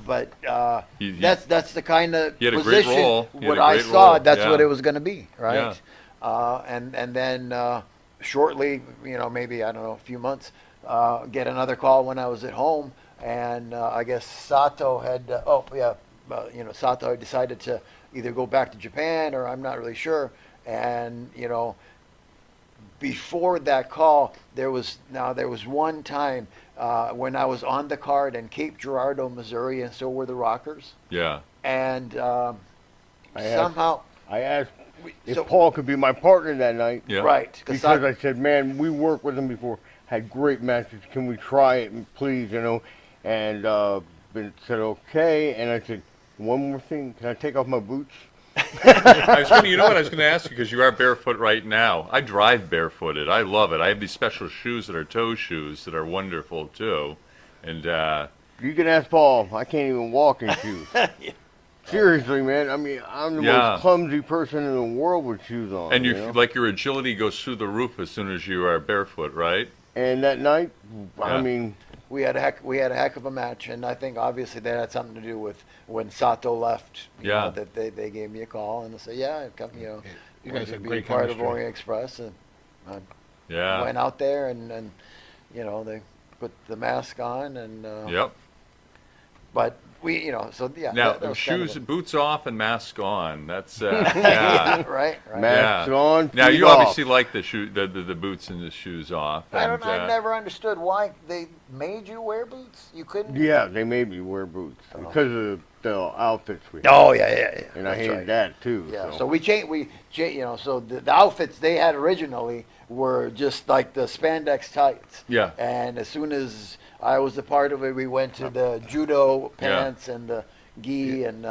but He- that's the kind of He had a great position. role. He had What a I great saw, role, that's yeah. what it was going to be, right? Yeah. And then shortly, maybe I don't know, a few months, get another call when I was at home, and I guess Sato had, Sato had decided to either go back to Japan or I'm not really sure. And before that call, there was one time when I was on the card in Cape Girardeau, Missouri, and so were the Rockers. Yeah. And asked- somehow, I asked if so- Paul could be my partner that night. Yeah. right? Because I said, man, we worked with him before, had great matches. Can we try it, please? And Ben said okay. And I said, one more thing, can I take off my boots? You know what I was going to ask you, because you are barefoot right now. I drive barefooted. I love it. I have these special shoes that are toe shoes that are wonderful too. And You can ask Paul. I can't even walk in shoes. Seriously, man. I mean, I'm the Yeah. most clumsy person in the world with shoes on. and you you know? like your agility goes through the roof as soon as you are barefoot, right? And that night, Yeah. I mean, we had a heck of a match, and I think obviously that had something to do with when Sato left. Yeah. That they gave me a call and they said, yeah, come, You wanted guys to had be great part chemistry. of Orient Express, and I Yeah. went out there and they put the mask on and Yep. but we so yeah. Now that was kind of shoes, boots off, and mask on. That's yeah. right. masks Yeah. on, Now feet you off. obviously like the boots and the shoes off. I and, never understood why they made you wear boots. You couldn't. Yeah, they made me wear boots because of the outfits we had. Oh yeah. And I That's hated right. that too. Yeah, so we changed. So the outfits they had originally were just like the spandex tights. Yeah. And as soon as I was a part of it, we went to the judo pants and the gi and.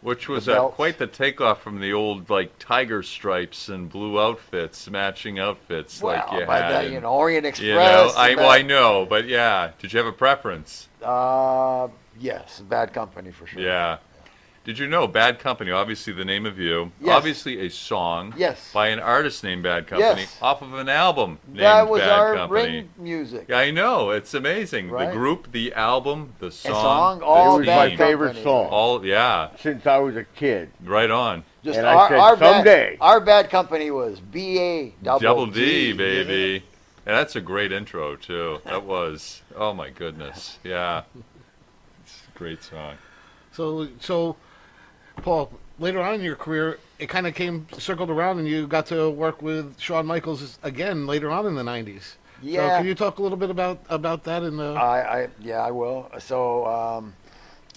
Which was the belts. quite the takeoff from the old like tiger stripes and blue outfits, matching outfits like you by had. that, in- Orient Express. you know, and I know, but yeah. Did you have a preference? Yes, Bad Company for sure. Yeah. Did you know Bad Company, obviously the name of you, Yes. obviously a song Yes. by an artist named Bad Company Yes. off of an album named That was Bad our Company. ring music. Yeah, I know. It's amazing. Right. The group, the album, the song. song, the all It was Bad my team. favorite Company. song All, yeah, since I was a kid. right on. Just And I said, someday. Our Bad Company was B-A Double D, baby. And that's a great intro, too. That was, oh my goodness. Yeah. It's a great song. So, Paul, later on in your career, it kind of circled around, and you got to work with Shawn Michaels again later on in the '90s. Yeah. So can you talk a little bit about that in the? I will. So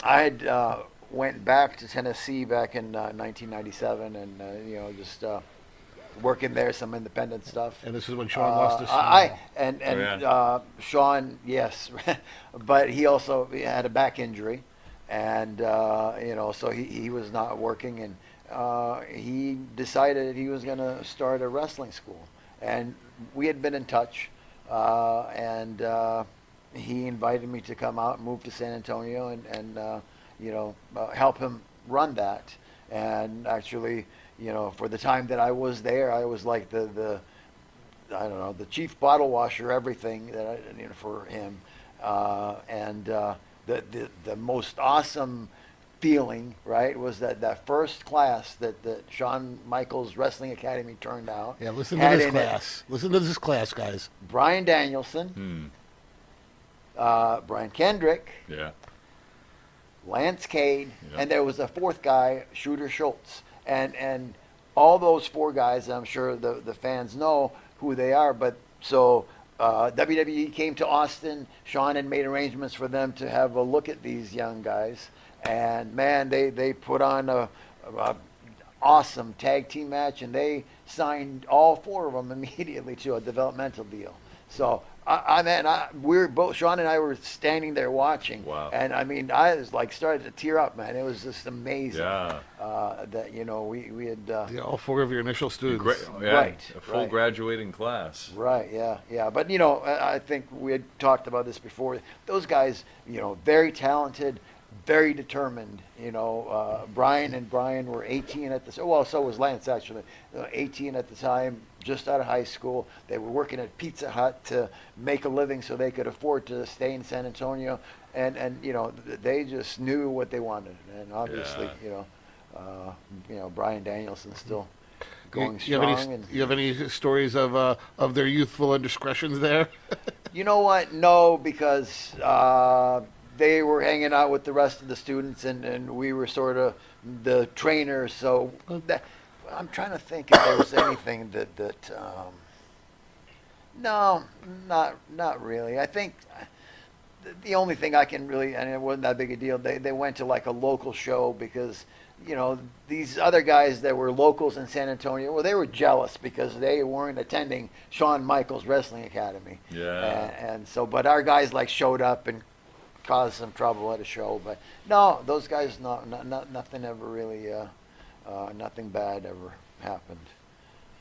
I had went back to Tennessee back in 1997, and just working there, some independent stuff. And this is when Shawn lost his. Sean, yes, but he also had a back injury, and so he was not working, and he decided he was going to start a wrestling school, and we had been in touch, and he invited me to come out and move to San Antonio and help him run that, and actually. For the time that I was there, I was like the chief bottle washer, everything that for him, and the most awesome feeling, right, was that first class that Shawn Michaels Wrestling Academy turned out. Yeah, listen to had this in it class. Listen to this class, guys. Brian Danielson, Brian Kendrick, Yeah. Lance Cade, Yeah. and there was a fourth guy, Shooter Schultz. And all those four guys, I'm sure the fans know who they are. But so WWE came to Austin. Sean had made arrangements for them to have a look at these young guys, and man, they put on a awesome tag team match, and they signed all 4 of them immediately to a developmental deal. So we were both, Sean and I were standing there watching. Wow. And I mean, I was like started to tear up, man. It was just amazing. Yeah. That we had. Yeah, all 4 of your initial students. Yeah, Right, a full right. graduating class. Right. Yeah. But I think we had talked about this before. Those guys, very talented, very determined. Brian and Brian were 18 at the. Well, so was Lance actually. 18 at the time, just out of high school. They were working at Pizza Hut to make a living so they could afford to stay in San Antonio, and they just knew what they wanted, and obviously Brian Danielson's still going strong. You have any stories of their youthful indiscretions there? You know what? No, because they were hanging out with the rest of the students, and we were sort of the trainers. So I'm trying to think if there was anything that. No, not really. I think the only thing I can really, and it wasn't that big a deal. They went to like a local show because these other guys that were locals in San Antonio, well, they were jealous because they weren't attending Shawn Michaels Wrestling Academy. Yeah. And so, but our guys like showed up and caused some trouble at a show. But no, those guys, nothing ever really, nothing bad ever happened.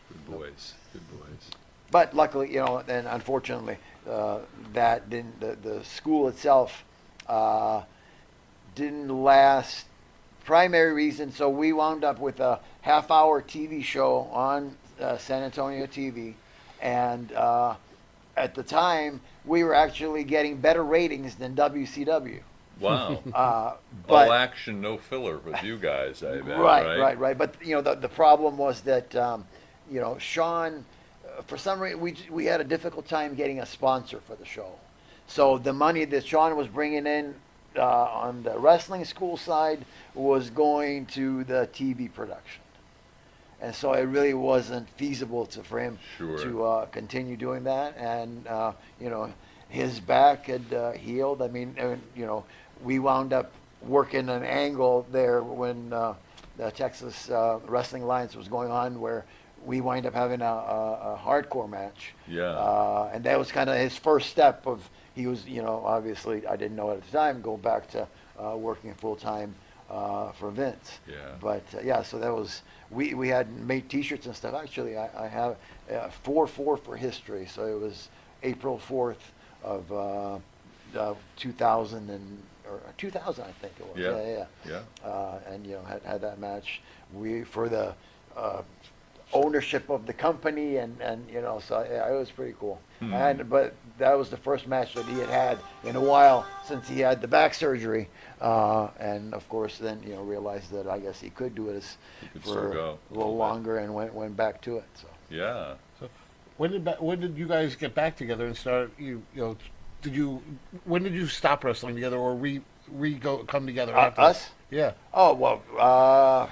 Good boys. Good boys. But luckily, and unfortunately, that didn't. The school itself didn't last. Primary reason, so we wound up with a half-hour TV show on San Antonio TV, and at the time we were actually getting better ratings than WCW. Wow. But all action, no filler with you guys, I bet. Right. But the problem was that Sean, for some reason, we had a difficult time getting a sponsor for the show. So the money that Sean was bringing in on the wrestling school side was going to the TV production, and so it really wasn't feasible for him to continue doing that. And his back had healed. I mean, we wound up working an angle there when the Texas Wrestling Alliance was going on, where we wind up having a hardcore match. Yeah. And that was kind of his first step of. He was, obviously, I didn't know it at the time, go back to working full-time for Vince. Yeah. But, so that was, we had made T-shirts and stuff. Actually, I have 4-4 for history. So it was April 4th of 2000, or 2000, I think it was. Yeah. And, had that match. For the ownership of the company, and so it was pretty cool. But that was the first match that he had in a while since he had the back surgery, and of course then realized that I guess he could do it for a little longer, and went back to it. So Yeah. So when did you guys get back together and start? When did you stop wrestling together, or come together after? Us? Yeah. Oh well,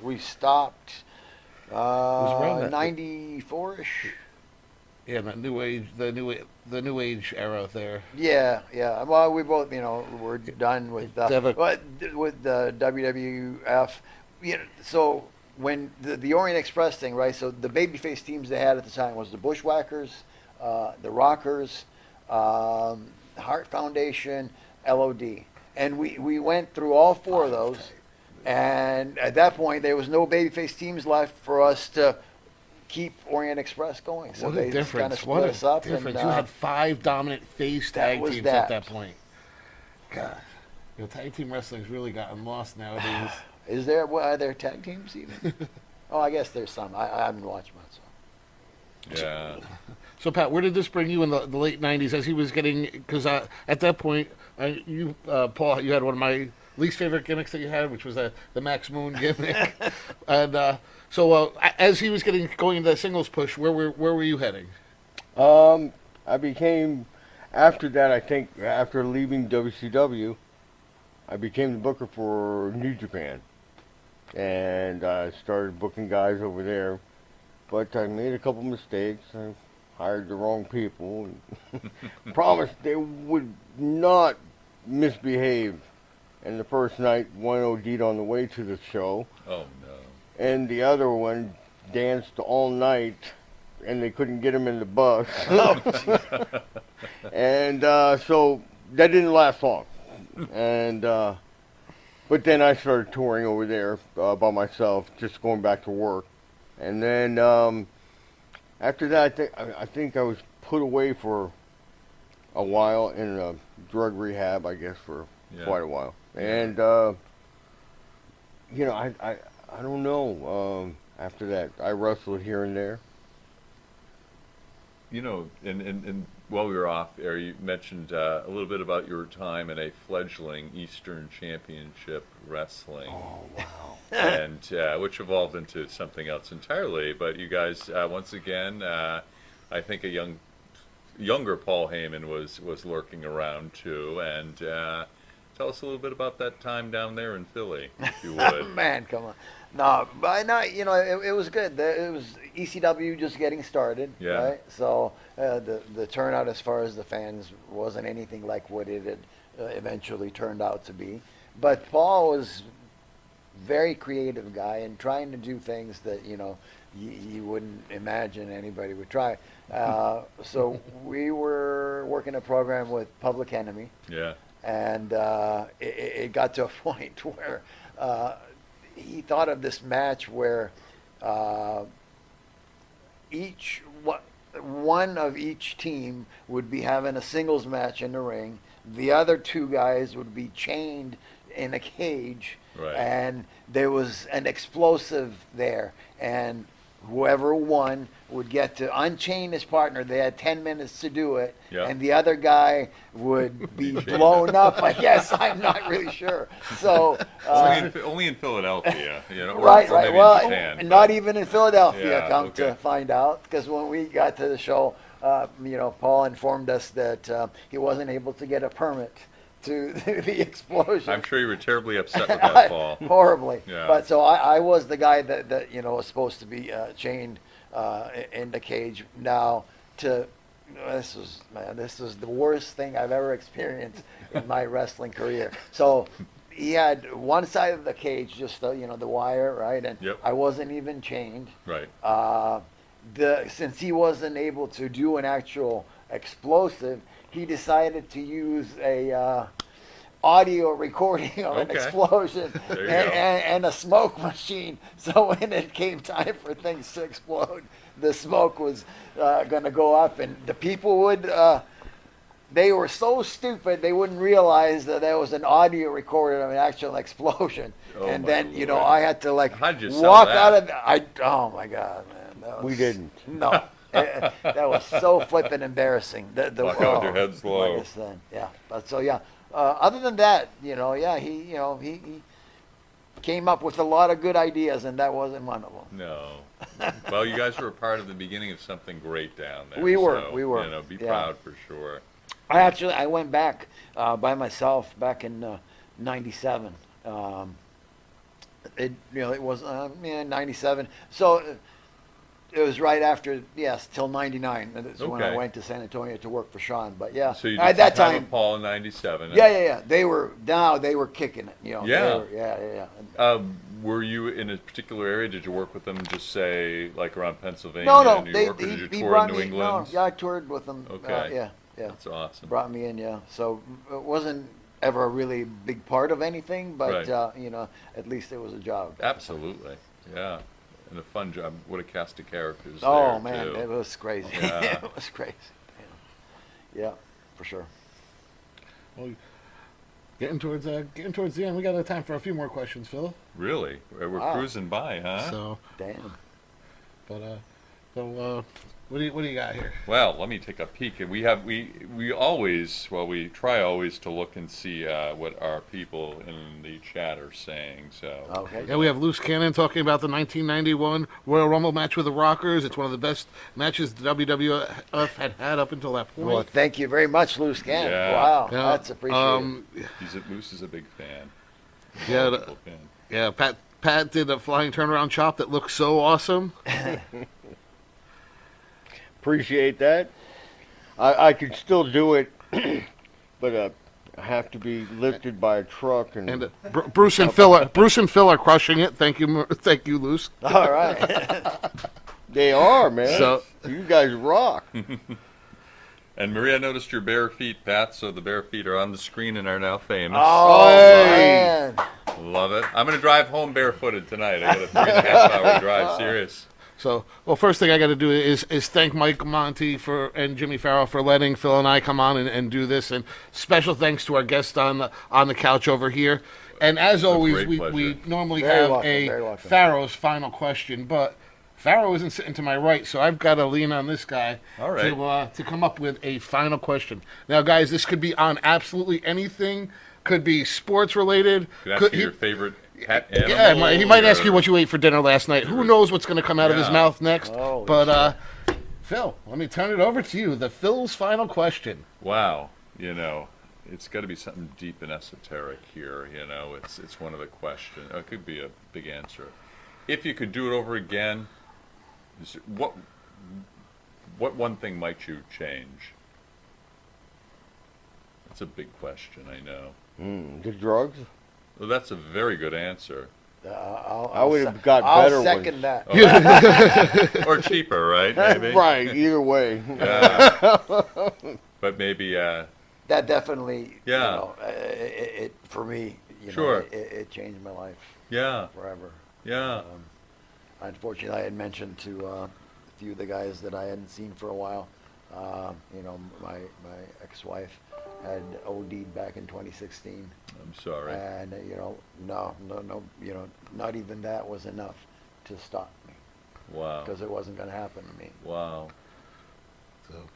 we stopped. was around that- 94-ish. Yeah, the new age era there. Yeah. Well, we both, we're done with with the WWF. So when the Orient Express thing, right? So the babyface teams they had at the time was the Bushwhackers, the Rockers, Heart Foundation, LOD, and we went through all 4 of those. And at that point, there was no babyface teams left for us to keep Orient Express going. So What they a just kind difference! of What split a us up. difference! And, You had 5 dominant face tag was teams that. at that point. God, tag team wrestling's really gotten lost nowadays. Are there tag teams even? Oh, I guess there's some. I haven't watched much. So. Yeah. So Pat, where did this bring you in the late '90s as he was getting? Because at that point, Paul, you had one of my least favorite gimmicks that you had, which was the Max Moon gimmick. And so as he was going into that singles push, where were you heading? I became, after that, I think, after leaving WCW, I became the booker for New Japan. And I started booking guys over there. But I made a couple mistakes. I hired the wrong people. Promised they would not misbehave. And the first night, one OD'd on the way to the show, Oh no. and the other one danced all night, and they couldn't get him in the bus. And so that didn't last long. And but then I started touring over there by myself, just going back to work. And then after that, I think I was put away for a while in a drug rehab, I guess, for Yeah. quite a while. And you know, I don't know. After that, I wrestled here and there. You know, and while we were off air, you mentioned a little bit about your time in a fledgling Eastern Championship Wrestling. Oh wow! And which evolved into something else entirely. But you guys, once again, I think a younger Paul Heyman was lurking around too. And tell us a little bit about that time down there in Philly, if you would. Man, come on. No, but no, you know, it was good. It was ECW just getting started, Yeah. right? So the turnout as far as the fans wasn't anything like what it had eventually turned out to be. But Paul was very creative guy and trying to do things that, you know, you wouldn't imagine anybody would try. So we were working a program with Public Enemy, Yeah. and it got to a point where he thought of this match where one of each team would be having a singles match in the ring. The other two guys would be chained in a cage, Right. and there was an explosive there, and whoever won would get to unchain his partner. They had 10 minutes to do it, Yeah. and the other guy would be Be chained. blown up. I guess I'm not really sure. So Only in Philadelphia, you know, or, right, or right. maybe Well, in Japan. not but- even in Philadelphia. Yeah, Come okay. to find out, because when we got to the show, you know, Paul informed us that he wasn't able to get a permit to the explosion. I'm sure you were terribly upset with that, Paul. Horribly. Yeah. But so I was the guy that you know was supposed to be chained in the cage. Now this was the worst thing I've ever experienced in my wrestling career. So he had one side of the cage, just the, you know, the wire, right, and Yep. I wasn't even chained. Right. Since he wasn't able to do an actual explosive, he decided to use a audio recording of an Okay. explosion There you and, go. and a smoke machine. So when it came time for things to explode, the smoke was going to go up, and the people would. They were so stupid they wouldn't realize that there was an audio recording of an actual explosion. Oh, And my then, you know, Lord. I had to like How'd you sell walk that? out of. Oh my God, man! That We was- didn't. No, that was so flippin' embarrassing. Walk out with your heads low. Like I said, yeah. But so yeah. Other than that, you know, yeah, he came up with a lot of good ideas, and that wasn't one of them. No. Well, you guys were a part of the beginning of something great down there. We were, so, we were. You know, be Yeah. proud for sure. I went back by myself back in '97. It was 97. So it was right after, yes, till '99. That's when I Okay. went to San Antonio to work for Sean. But yeah, So you did at that some time time, with Paul in '97. yeah. They were kicking it. You know. Yeah. They were, yeah. Were you in a particular area? Did you work with them? Just say like around Pennsylvania, No, New they York, or did you he tour brought in New me. No, England? yeah, I toured with them. Okay. Yeah. That's awesome. Brought me in, yeah. So it wasn't ever a really big part of anything, but Right. you know, at least it was a job. Absolutely. Yeah. And a fun job. What a cast of characters Oh there, man, too. it was crazy. Yeah. It was crazy. Yeah, for sure. Well, getting towards the end, we got time for a few more questions, Phil. Really? We're Wow. cruising by, huh? So, Damn. but what do you got here? Well, let me take a peek. And we always, well, we try always to look and see what our people in the chat are saying. So Okay. Yeah, we have Loose Cannon talking about the 1991 Royal Rumble match with the Rockers. It's one of the best matches the WWF had up until that point. Well, thank you very much, Loose Cannon. Yeah. Wow, Yeah, that's appreciated. Moose is a big fan. Yeah, Wonderful fan. Yeah, Pat did a flying turnaround chop that looked so awesome. appreciate that. I could still do it, but I have to be lifted by a truck And Bruce and Phil are crushing it. Thank you, thank you, Luce. All right. They are, man. So- you guys rock. And Maria, I noticed your bare feet, Pat. So the bare feet are on the screen and are now famous. Oh, Hey. man. Love it. I'm going to drive home barefooted tonight. I got a 3.5-hour drive. Serious. So, well, first thing I got to do is thank Mike Monte and Jimmy Farrell for letting Phil and I come on and do this, and special thanks to our guest on the couch over here. And as always, great we pleasure. normally Very have welcome, very a welcome. Pharaoh's final question, but Pharaoh isn't sitting to my right, so I've got to lean on this guy All right. to come up with a final question. Now, guys, this could be on absolutely anything. Could be sports related. Could ask you your favorite pet animal. Yeah, he might ask you or- what you ate for dinner last night. Who knows what's going to come out of his Yeah. mouth next? Holy But Phil, let me turn it over to you. The Phil's final question. Wow. It's got to be something deep and esoteric here. It's one of the questions. It could be a big answer. If you could do it over again, what one thing might you change? That's a big question, I know. The drugs? Well, that's a very good answer. I would have got I'll better second ones. that. Or cheaper, right? Maybe. Right, either way. Yeah. But maybe, That definitely, Yeah. it for me, Sure. it changed my life yeah, forever. yeah. Unfortunately, I had mentioned to a few of the guys that I hadn't seen for a while. My ex-wife had OD'd back in 2016, I'm sorry. and no, not even that was enough to stop me Wow. because it wasn't going to happen to me. Wow.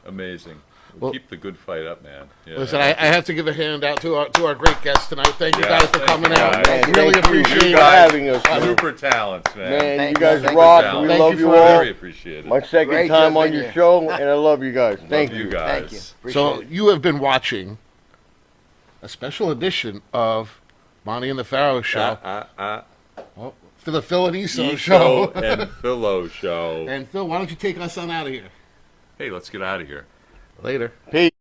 Amazing. Well- Keep the good fight up, man. Yeah. Listen, I have to give a hand out to our great guest tonight. Thank you Yeah, guys for thank coming you, out. guys. Man, Really thank you. appreciate You it. guys having us, man. Super talents, man. Man, Thank you you, guys thank you. rock. Thank We you love for you that. all. Very appreciated. My second Great time on jumping your in. show, and I love you guys. Thank Love you you. guys. Thank you. So Appreciate it. you have been watching a special edition of Monte and the Pharaoh show, for the Phil and Esau show. and Philo show. And Phil, why don't you take us on out of here? Hey, let's get out of here. Later. Peace.